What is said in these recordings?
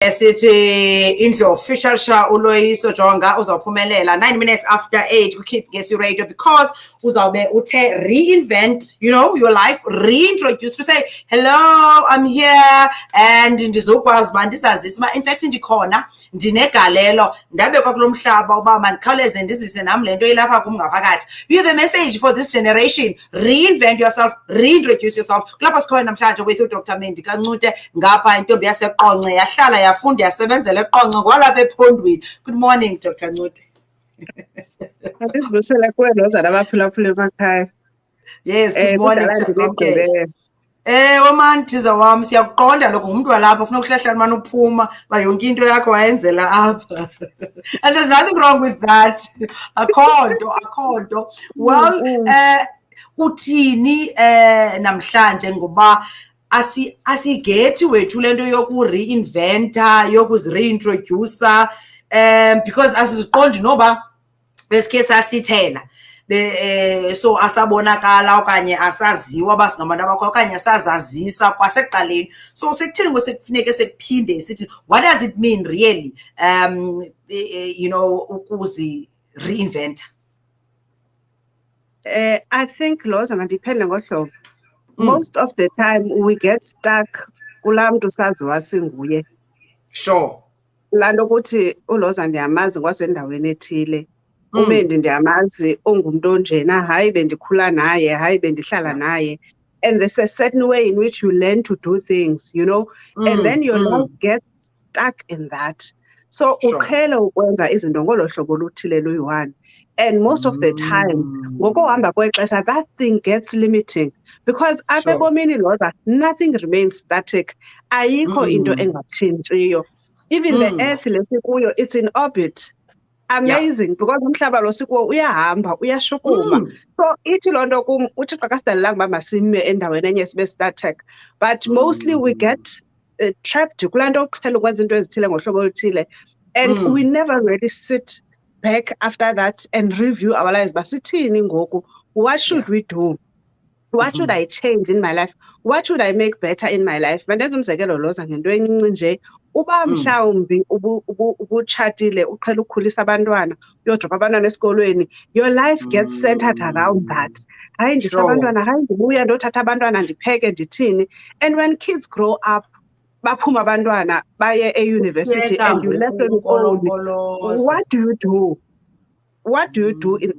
Sithi indlu official uLoyiso Jonga uzawuphumelela 9 minutes after 8 kwiKids Gesi Radio, because uzawube uthe reinvent, your life, reintroduce to say hello, I'm here and ndizokwazi uba ndizazise uba in fact ndikhona, ndinegalelo, ndabekwa kulo mhlaba uba mandikhawuleze ndizise nam le nto ilapha kum ngaphakathi. You have a message for this generation. Reinvent yourself, reintroduce yourself. Kulapha sikhona namhlanje with uDr. Mendy Ncute, ngapha intombi yaseQonce, yahlala yafunda yasebenzela eQonce ngwalapha ephondweni. Good morning, Dr. Ncute. Yes, good morning. Okay. Wamanthiza wam, siyakuqonda lokho ngumntu walapha ufuna ukuhlahla manje uphuma ba yonke into yakho wayenzela apha. And there's nothing wrong with that. Akho nto. Well, uthini namhlanje ngoba asigethi wethu lento yokureinventa, yokuzireintroducer, because asiziqondi noba besikhe sasithela. So asabonakala okanye asaziwa basingabantu abakhona okanye asazazisa kwasekuqaleni. So sekuthini ngosekufuneke sekuphinde sithi what does it mean really ukuzi reinvent? I think Lhoza mandiphendule ngohlobo. Most of the time we get stuck kulaa mntu saziwa singuye. Sure. Laa nto ukuthi uLhoza ndiyamazi ngwasendaweni ethile. Umendi ndiyamazi ungumntu onjena, hayi bendikhula naye, hayi bendihlala naye. And there's a certain way in which you learn to do things, and then your life gets stuck in that. So uqhele ukwenza izinto ngolo hlobo oluthile luyi-one. And most of the time, ngokuhamba kwexesha, that thing gets limiting. Because apha ebomini Lhoza, nothing remains static. Ayikho into engatshintshiyo. Even the earth lesikuyo, it's in orbit. Amazing, because umhlaba lo sikuwo uyahamba, uyashukuma. So ithi loo nto kum uThixo akasidalelanga uba masime endaweni enye sibe static. But mostly we get trapped kulaa nto uqhela ukwenza into ezithile ngohlobo oluthile. And we never really sit back after that and review our lives. Basithini ngoku? What should we do? What should I change in my life? What should I make better in my life? Mandenza umzekelo Lhoza ngento encinci nje. Uba mhlawumbi ubutshatile uqhela ukukhulisa abantwana, uyodropa abantwana esikolweni, your life gets centered around that. Hayi ndisa abantwana, hayi ndibuya ndothatha abantwana ndipheke ndithini. And when kids grow up, baphuma abantwana baye e-university and you left them alone, what do you do? What do you do in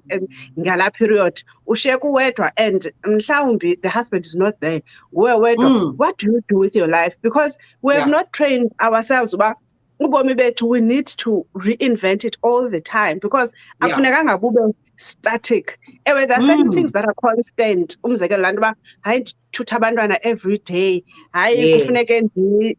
ngala period? Ushiyeka uwedwa and mhlawumbi the husband is not there. Wedwa. What do you do with your life? Because we have not trained ourselves uba ubomi bethu, we need to reinvent it all the time, because akufunekanga bube static. There are certain things that are constant. Umzekelo laa nto uba hayi ndithutha abantwana every day, hayi kufuneke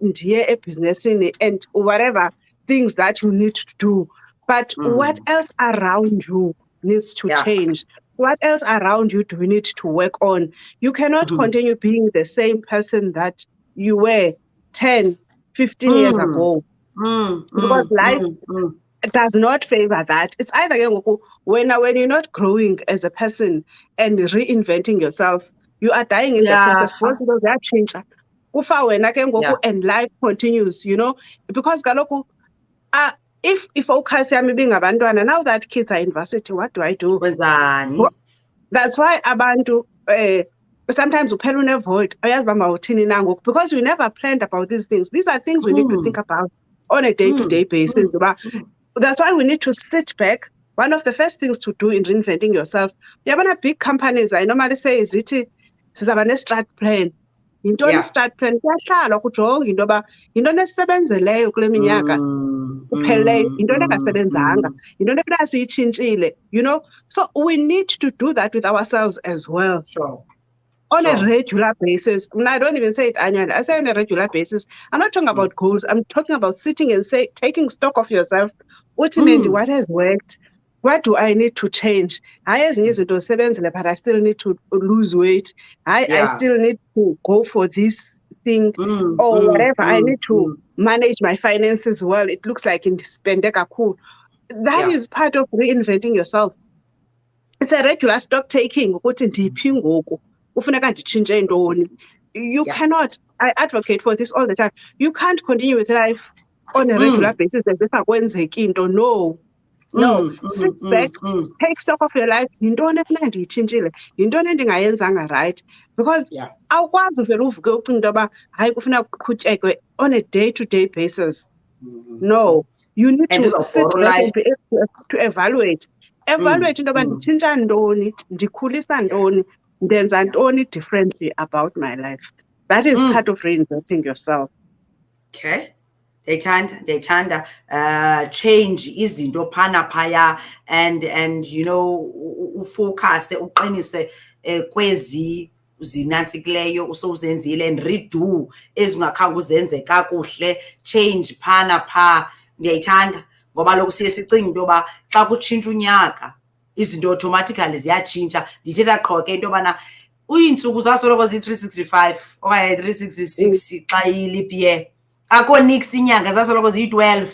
ndiye ebhizinesini and whatever things that you need to do. But what else around you needs to change? What else around you do you need to work on? You cannot continue being the same person that you were 10, 15 years ago. Because life does not favor that. It's either when you're not growing as a person and reinventing yourself, you are dying in the process. Because that change. Kufa wena ke ngoku and life continues, because kaloku if focus yami bingabantwana, now that kids are in university, what do I do? That's why abantu sometimes uphela unevoid ayazi uba mawuthini na ngoku, because we never planned about these things. These are things we need to think about on a day-to-day basis. That's why we need to sit back. One of the first things to do in reinventing yourself, yabona big companies, I normally say zithi sizaba ne-strat plan. Yintoni i-strat plan? Kuyahlalwa kujongwe into yoba yintoni esisebenzeleyo kule minyaka upheleleyo, yintoni engasebenzanga, yintoni efuneka siyitshintshile, So we need to do that with ourselves as well. On a regular basis. I don't even say it annually. I say on a regular basis. I'm not talking about goals. I'm talking about sitting and taking stock of yourself. What has worked? What do I need to change? But I still need to lose weight. I still need to go for this thing or whatever. I need to manage my finances well. It looks like in spendeka cool. That is part of reinventing yourself. It's a regular stock taking. You cannot, I advocate for this all the time. You can't continue with life on a regular basis as if akwenzeki into. No, sit back, take stock of your life. Yintoni ekufuneka ndiyitshintshile? Yintoni endingayenzanga right? Because awukwazi uvele uvuke ucinga into yoba hayi kufuneka kuqhutyekwe on a day-to-day basis. No, you need to sit back and be able to evaluate. Evaluate into yoba nditshintsha ntoni, ndikhulisa ntoni, ndenza ntoni differently about my life. That is part of reinventing yourself. Okay. Ndiyayithanda change izinto phana phaya and you know ufocus uqinise kwezi zinantsikileyo usowuzenzile and redo ezingakhange uzenze kakuhle, change phana pha. Ndiyayithanda ngoba lokhu siye sicinga into yoba xa kutshintsha unyaka izinto automatically ziyatshintsha. Ndithetha qho ke into yobana iintsuku zasoloko ziyi-365 okanye 366 xa iyi-leap year. Akho nix inyanga zasoloko ziyi-12,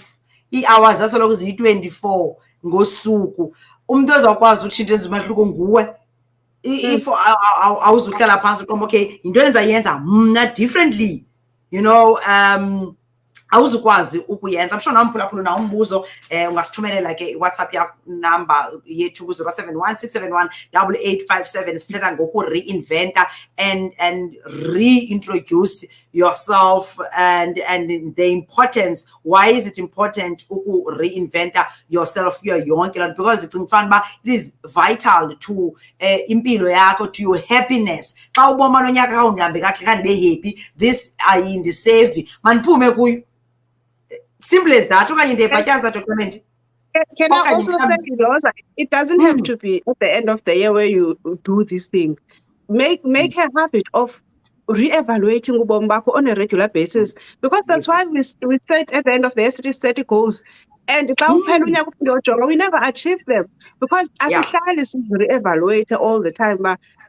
ii-hours zasoloko ziyi-24 ngosuku. Umntu ozawukwazi utshintsha ezimahluko nguwe. If awuzuhlala phantsi uqomba okay yintoni endizayenza mna differently, you know, awuzukwazi ukuyenza. I'm sure namphulaphula nawo umbuzo ungasithumelela ke iWhatsApp number yethu ku-071 671 8857. Sithetha ngoku-reinventa and reintroduce yourself and the importance. Why is it important uku-reinventa yourself kuyo yonke loo nto? Because ndicinga ufana uba it is vital to impilo yakho, to your happiness. Xa uboma lo nyaka kawundihambe kakuhle kandibe happy, this ayindisevi, mandiphume kuyo. Simple as that. Can I also say, Lhoza, it doesn't have to be at the end of the year where you do this thing. Make a habit of re-evaluating ubomi bakho on a regular basis, because that's why we set at the end of the year 30 goals. And we never achieve them because asihlali sizi-re-evaluate all the time.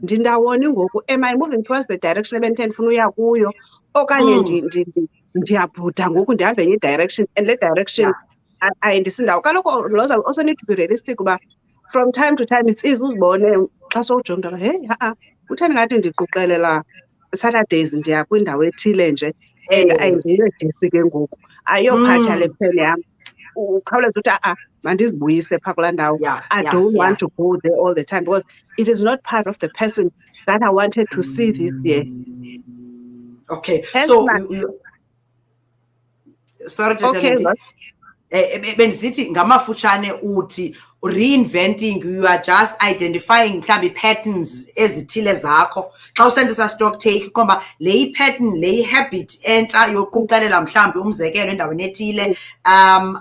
Ndindawoni ngoku, am I moving towards the direction ebendifuna uya kuyo okanye ndiyabhuda ngoku ndihambe enye direction, and le direction ayendisindawo. Kaloku Lhoza, we also need to be realistic uba from time to time it's easy uzibone xa sowujonga uba hey kutheni ngathi ndiquqelela Saturdays ndiya kwindawo ethile nje and ayindincedisi ke ngoku, ayiyophatha le pen yam. Ukhawuleza uthi mandizibuyise phaa kulaa ndawo. I don't want to go there all the time because it is not part of the person that I wanted to see this year. Okay, so sorry bendisithi ngamafutshane uthi reinventing, you are just identifying mhlawumbi patterns ezithile zakho. Xa usenzisa stock take qomba le i-pattern, le i-habit entsha yoquqelela mhlawumbi umzekelo endaweni ethile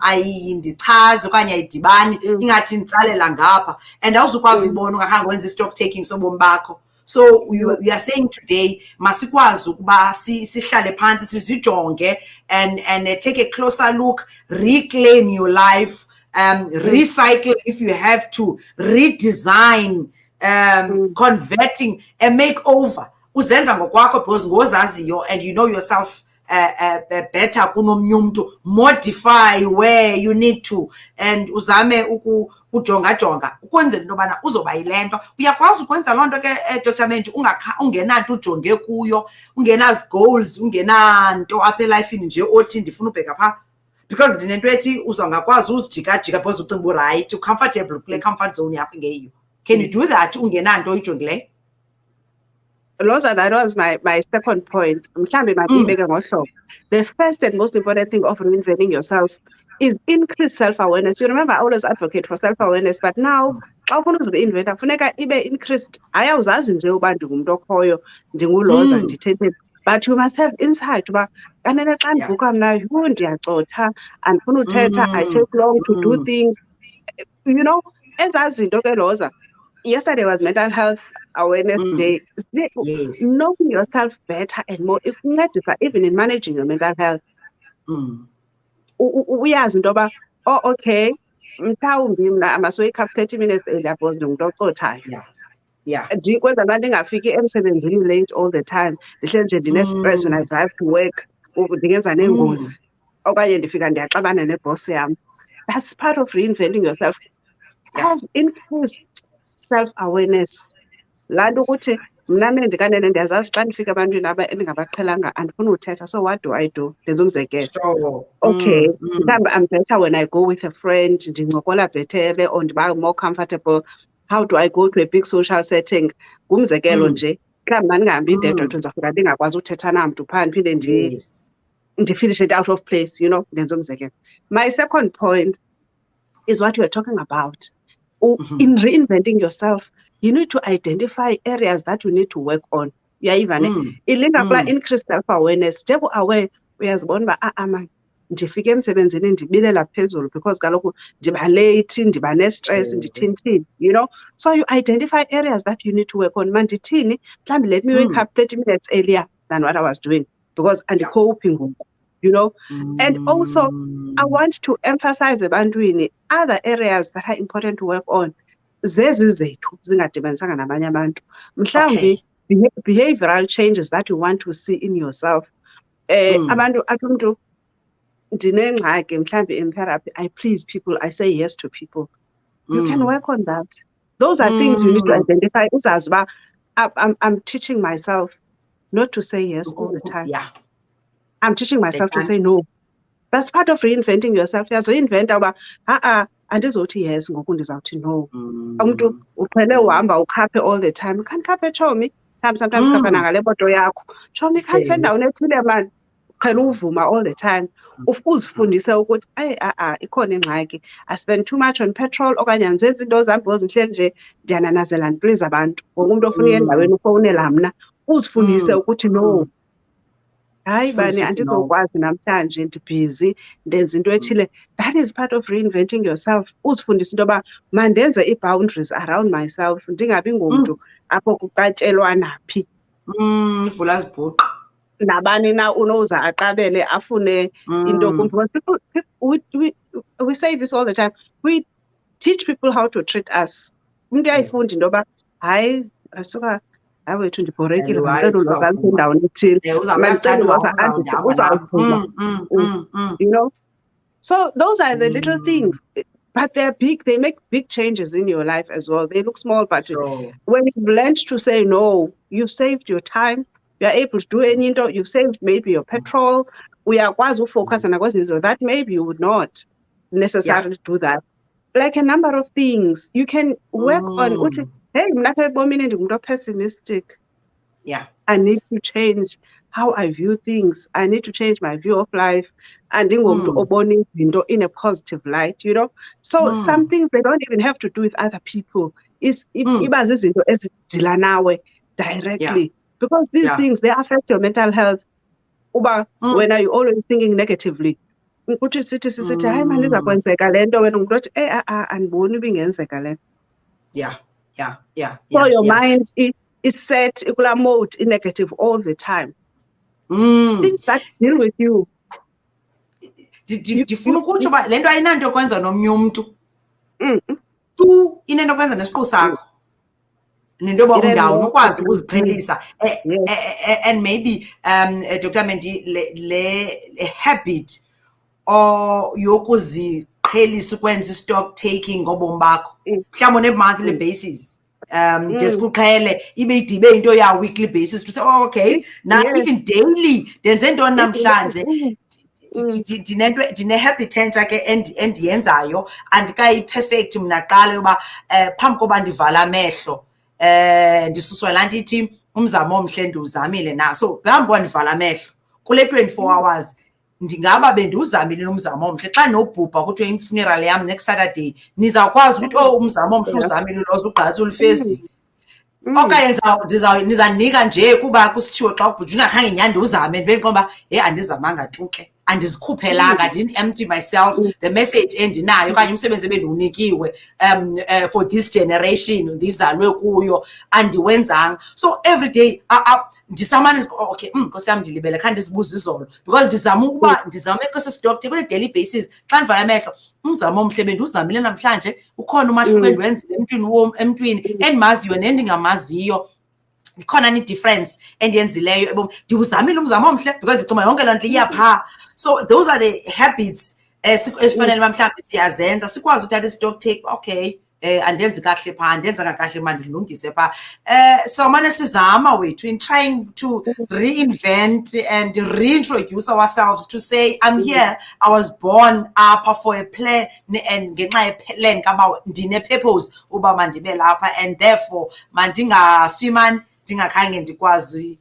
ayindichazi okanye ayidibani, ingathi nditsalela ngapha, and awuzukwazi uyibona ungakhange wenza i-stock taking sobomi bakho. So we are saying today masikwazi ukuba sihlale phansi sizijonge and take a closer look, reclaim your life, recycle if you have to, redesign, converting, a makeover. Uzenza ngokwakho because ngozaziyo and you know yourself better kunomnye umuntu. Modify where you need to and uzame ujonga ukwenzela into yobana uzoba yile nto. Uyakwazi ukwenza loo nto ke Dr. Mendy ungenanto ujonge kuyo, ungenazi-goals, ungenanto apha elifini nje othi ndifuna ubheka phaa, because ndinento ethi uzawungakwazi uzijikajika because ucinga uba urayithi ucomfortable kule comfort zone yakho ingeyiyo. Can you do that ungenanto oyijongileyo? Lhoza, that was my second point. The first and most important thing of reinventing yourself is increase self-awareness. You remember I always advocate for self-awareness, but now xa ufuna uzireinventa funeka ibe increased. Hayi awuzazi nje uba ndingumntu okhoyo, ndinguLhoza ndithetheni, but you must have insight uba kanene xa ndivuka mna ndiyacotha, andifuna uthetha, I take long to do things. You know, ezaa zinto ke Lhoza. Yesterday was Mental Health Awareness Day. Yes. Knowing yourself better and more, even in managing your mental health. Uyazi into yoba okay, mhlawumbi mna I must wake up 30 minutes early because ndingumntu ocothayo. Ndikwenza uba ndingafiki emsebenzini late all the time. Ndihleli nje ndine-stress when I drive to work, ndingenza neengozi okanye ndifika ndiyaxabana neboss yam. That's part of reinventing yourself. Have increased self-awareness. Laa nto ukuthi Mna Mendy kanene ndiyazazi xa ndifika ebantwini endingabaqhelanga andifuni uthetha, so what do I do? Ndenza umzekelo. Sure. Okay, mhlawumbi I'm better when I go with a friend, ndincokola bhetere or ndiba more comfortable. How do I go to a big social setting? Ngumzekelo nje, mhlawumbi mandingahambi ndedwa ndizawufika ndingakwazi uthetha namntu phaa ndiphinde Yes. finish it out of place, you know, ndenza umzekelo. My second point is what you were talking about. In reinventing yourself, you need to identify areas that you need to work on. Ilinga kulaa increased self-awareness. Njengoba aware uyazibona uba man, ndifike emsebenzini ndibilela phezulu because kaloku ndiba late, ndiba ne-stress, ndithini, you know. So you identify areas that you need to work on. Mandithini, mhlawumbi let me wake up 30 minutes earlier than what I was doing because andikophi ngoku, you know. And also, I want to emphasize ebantwini other areas that are important to work on. Zezi zethu zingadibanisanga nabanye abantu. Mhlawumbi behavioral changes that you want to see in yourself. Abantu athi umntu ndinengxaki mhlawumbi in therapy, I please people, I say yes to people. You can work on that. Those are things you need to identify. Uzazi uba I'm teaching myself not to say yes all the time. Yeah. I'm teaching myself to say no. That's part of reinventing yourself. Yes, reinvent uba andizothi yes ngoku ndizawuthi no. Umntu uqhele uhamba ukhaphe all the time. Khandikhaphe tshomi. Sometimes khapha nangale moto yakho. Tshomi khandisendaweni ethile man. Uqhele uvuma all the time. Uzifundise ukuthi ikhona ingxaki. I spend too much on petrol okanye andenzi into zam because ndihleli nje ndiyananazela ndiplease abantu. Wonke umuntu ofuna uya endaweni ufowunela mna. Uzifundise ukuthi no. Hayi bani andizokwazi namhlanje ndibhizi ndenza into ethile. That is part of reinventing yourself. Uzifundisa into yoba mandenze ii-boundaries around myself, ndingabi ngumntu apho kuqatyelwa naphi. Vula zibhuqa. Nabani na unoza aqabele afune into kum. Because people we say this all the time. We teach people how to treat us. Umntu uyayifunda into yoba hayi asuka awethu ndibhorekile mandicela uLhoza endaweni ethile. Mandicela uLhoza andithi uzawuvuma. You know? So those are the little things. But they're big, they make big changes in your life as well. They look small, but when you've learned to say no, you've saved your time, you're able to do anything, you've saved maybe your petrol, we are quite focused on that maybe you would not necessarily do that. Like a number of things you can work on. Hey, I'm not pessimistic. Yeah. I need to change how I view things. I need to change my view of life and in a positive light, you know. So some things they don't even have to do with other people. Directly. Because these things they affect your mental health. When are you always thinking negatively? Ukuthi sithi hayi manje izakwenzeka lento wena umuntu othi andiboni ibingenzeka le. Yeah. So your mind is set in mode in negative all the time. Things that deal with you. Ndifuna ukutsho uba le nto ayinanto yokwenza nomnye umntu. Tu inento yokwenza nesiqu sakho. Nento yoba undawoni ukwazi ukuziqhelisa. And maybe Dr. Mendy le habit or yokuziqhelisa ukwenza stock taking ngobomi bakho. Mhlawumbi on a monthly basis. Just kuqhele ibe idibe into ya weekly basis to say okay now even daily ndenze ntoni namhlanje ndine habit entsha ke endiyenzayo andikayi perfect mna qala yoba phambi koba ndivala amehlo ndisuswa laa nto ithi umzamo omhle ndiwuzamile na. So phambi koba ndivala amehlo kule 24 hours ndingaba bendiwuzamile nomzamo omhle. Xa nobhubha kuthiwe imfuneral yam next Saturday nizawukwazi ukuthi umzamo omhle uzamile Lhoza ugqatso ulifezile. Okanye nizanika nje kuba kusithiwe xa ubhuja ungakhange nyhani ndiwuzame ndiqomba andizamanga tu ke andizikhuphelanga, I didn't empty myself. The message endinayo okanye umsebenzi ebendiwunikiwe for this generation ndizalwe kuyo andiwenzanga. So every day ndisamane okay Nkosi yam ndilibele khange ndisibuza izolo because ndizame kwesi kule daily basis xa ndivala amehlo umzamo omhle bendiwuzamile namhlanje ukhona umahluko endiwenzile emntwini endimaziyo nendingamaziyo. Ikhona ni difference endiyenzileyo ndiwuzamile umzamo omhle because ndicima yonke loo nto iyaphaa. So those are the habits esifanele uba mhlawumbi siyazenza sikwazi uthatha istock take okay andenzi kahle phaa, andenza kahle mandilungise phaa. So mane sizama wethu in trying to reinvent and reintroduce ourselves to say, I'm here, I was born apha for a plan, and ngenxa yeplan kaba ndine-purpose uba mandibe lapha, and therefore mandingafi man ndingakhange ndikwazi,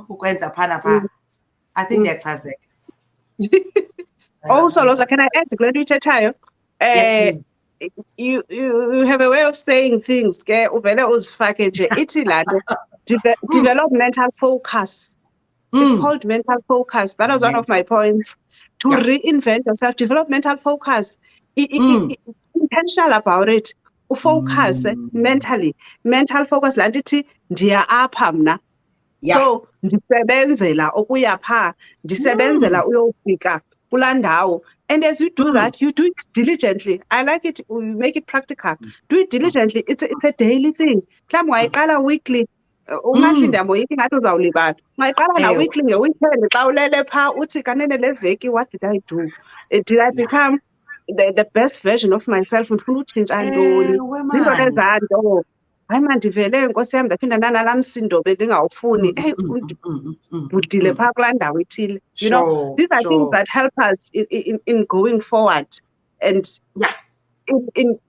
ukwenza phana phaa. I think ndiyachazeka. Also, Lhoza, can I add to kule nto uyithethayo? Yes, please. You have a way of saying things ke uvele uzifake nje ithi laa nto develop mental focus. It's called mental focus. That was one of my points. To reinvent yourself, develop mental focus. Intentional about it. Focus mentally. Mental focus laa nto ithi ndiya apha mna. So ndisebenzela ukuya phaa, ndisebenzela uyofika kulaa ndawo. And as you do that, you do it diligently. I like it, you make it practical. Do it diligently. It's a daily thing. Mhlawumbi ungayiqala weekly. Umathi ndiyamoyika ingathi uzawulibala. Ungayiqala na-weekly nge-weekend xa ulele phaa uthi kanene le veki, what did I do? Did I become the best version of myself? Ndifuna utshintsha ntoni? Ziintoni ezaa nto? Hayi mandivele nkosi yam ndaphinda ndanalaa msindo bendingawufuni. Budile phaa kulaa ndawo ithile. You know, these are things that help us in going forward. And in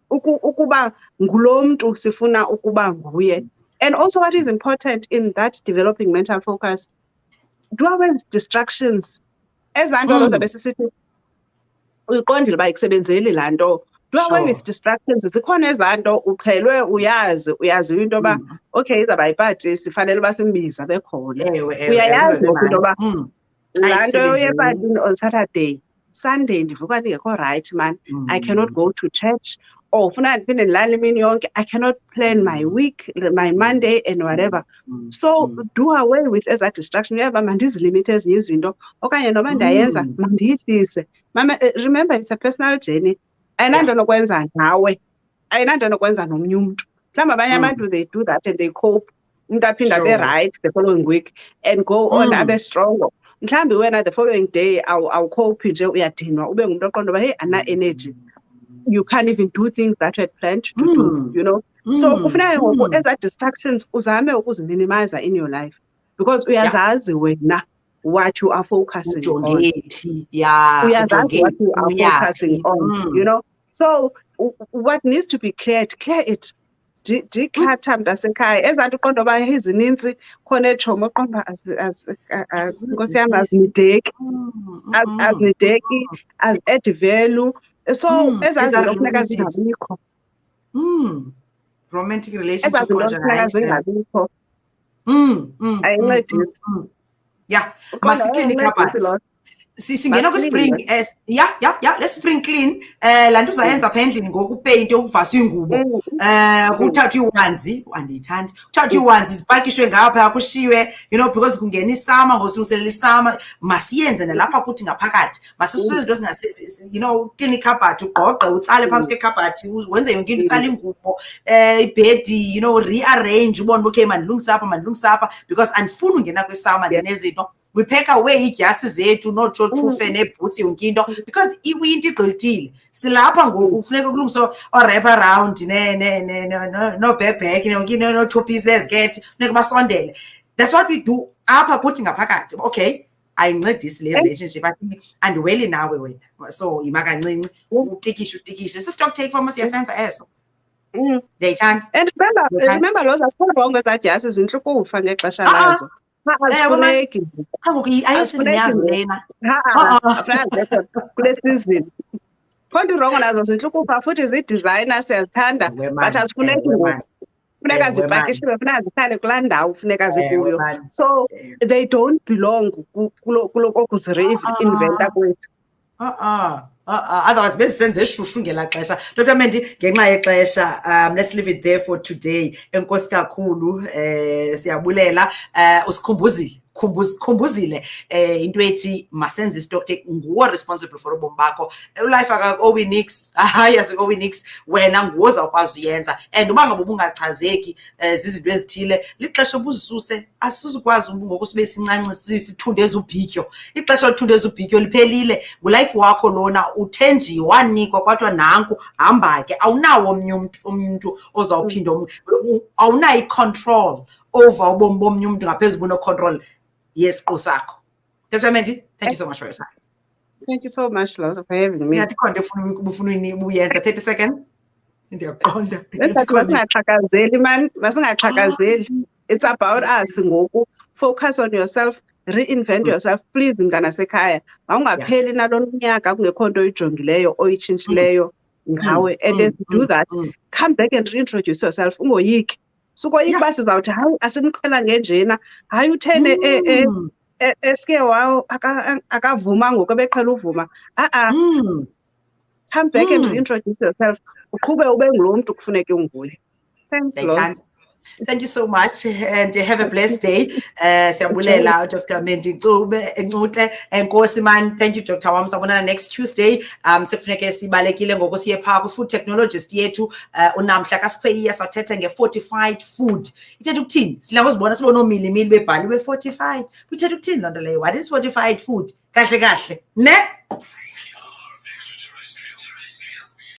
ukuba ngulo mntu sifuna ukuba nguye. And also what is important in that developing mental focus, do away with distractions. Ezaa nto Lhoza besisithi uyiqondile uba ikusebenzeli laa nto. Do away with distractions. Zikhona ezaa nto uqhelwe uyaziyo into yoba okay izawuba yipati sifanele uba simbiza bekhona. Uyayazi ngoku into yoba laa nto yepatini on Saturday, Sunday ndivuka ndingekho right man, I cannot go to church. Or funeka ndiphinde ndilale imini yonke, I cannot plan my week, my Monday and whatever. So do away with ezaa distraction. Uyazi uba mandizilimite ezinye izinto okanye noba ndiyayenza mandiyihlise. Mama, remember it's a personal journey. Ayinanto nokwenza nawe, ayinanto nokwenza nomnye umntu. Mhlawumbi abanye abantu they do that and they cope. Umntu aphinde abe right the following week and go on abe stronger. Mhlawumbi wena the following day awukhophi nje uyadinwa ube ngumuntu oqonda uba hey ana-energy. You can't even do things that you had planned to do, you know. So kufuneka ngoku ezaa distractions uzame ukuziminimize in your life because uyazazi wena what you are focusing on. Uyazazi what you are focusing on, you know. So what needs to be cleared, clear it. Declutter mntasekhaya. Ezaa nto uqonda uba ezinintsi khona etshomo uqonda nkosi yam azinideki, azi-add value. So ezaa zinto kufuneka zingabikho. Romantic relationship ezaa zinto kufuneka zingabikho. Ayincedisi. Yeah, masikline ikhabhathi. Singena kwi-spring let's spring clean. Laa nto uzayenza apha endlini ngoku upeyinte ukuvasa iingubo. Kuthathwa iiwanzi, andiyithandi. Kuthathwa iiwanzi zipakishwe ngapha kushiywe, because kungena isama ngosilungiselela isama. Masiyenze nalapha kuthi ngaphakathi. Masisuse izinto ukline ikhabhathi, ugqogqe, utsale phantsi kwekhabhathi, wenze yonke into, utsale ingubo, ibhedi, rearrange, ubone uba okay mandilungise apha because andifuni ungena kwisama ndinezinto. We pack away iidyasi zethu nootshotshufe neebhutsi yonke into because iwinti igqithile. Silapha ngoku kufuneka kulungiswe oo-wrap around noo-backpack yonke into noo-two-piece beziketi funeka basondele. That's what we do apha kuthi ngaphakathi. Okay, ayincedisi le relationship. I think andiweli nawe wena, so yima kancinci utikishe. Stock take from us siyasenza eso. Ndiyayithanda. And remember Lhoza, sikhona ezaa dyasi zintle ukufa ngexesha lazo. Azifuneki. Ayosizinyazo lena. Kule season. Khona irongo nazo zintle ukufa futhi zii-designer siyazithanda but azifuneki ngoku. Funeka zipakishiwe, funeka zihlale kulaa ndawo funeka zikuyo. So they don't belong kulo kokuzireinventa kwethu. Otherwise besisenze eshushu ngelaa xesha. Dr. Mendy, ngenxa yexesha, let's leave it there for today. Enkosi kakhulu, siyabulela. Usikhumbuzile khumbuzile into ethi masenze istock nguwe responsible for ubomi bakho. Life akakowi nix, hayi asikowi nix, wena nguwe ozawukwazi uyenza. And uba ngaba ubungachazeki zizinto ezithile, lixesha ubuzisuse, asizukwazi ngoku sibe sincanci sithundeza ubhityo. Ixesha lithundeza ubhityo liphelile, ngulife wakho lona, uthenjiwe wanikwa kwathiwa nanku hamba ke. Awunawo omnye umuntu ozawuphinda awunayo i-control over ubomi bomnye umuntu ngaphezu kuno-control yesiqu sakho. Dr. Mendy, thank you so much for your time. Thank you so much, Lhoza, for having me. Yathi khona ufuna uyenza 30 seconds. Ndiyaqonda. Masingaxhakazeli man, masingaxhakazeli. It's about us ngoku. Focus on yourself, reinvent yourself. Please mntanasekhaya, mawungapheli nalo nyaka kungekho nto oyijongileyo oyitshintshileyo ngawe. And as you do that, come back and reintroduce yourself. Ungoyiki. Sukoyika uba sizawuthi hayi asimqhela ngenjena, hayi uthene eske wawo akavuma ngoku ebeqhela uvuma. Come back and reintroduce yourself. Uqhube ube ngulo mntu kufuneka unguye. Thanks, Lhoza. Thank you so much and have a blessed day. Siyabulela Dr. Mendy Ncute. Enkosi man. Thank you Dr. Wam. Sabonana next Tuesday. Sekufuneke sibalekile ngoku siye phaa ku-food technologist yethu unamhla kaSikhweyiya sawuthetha nge-fortified food. Ithetha ukuthini? Sidla ngozibona sibona omilimili bebhaliwe fortified. Ithetha ukuthini loo nto leyo? What is fortified food? Kahle kahle. Ne?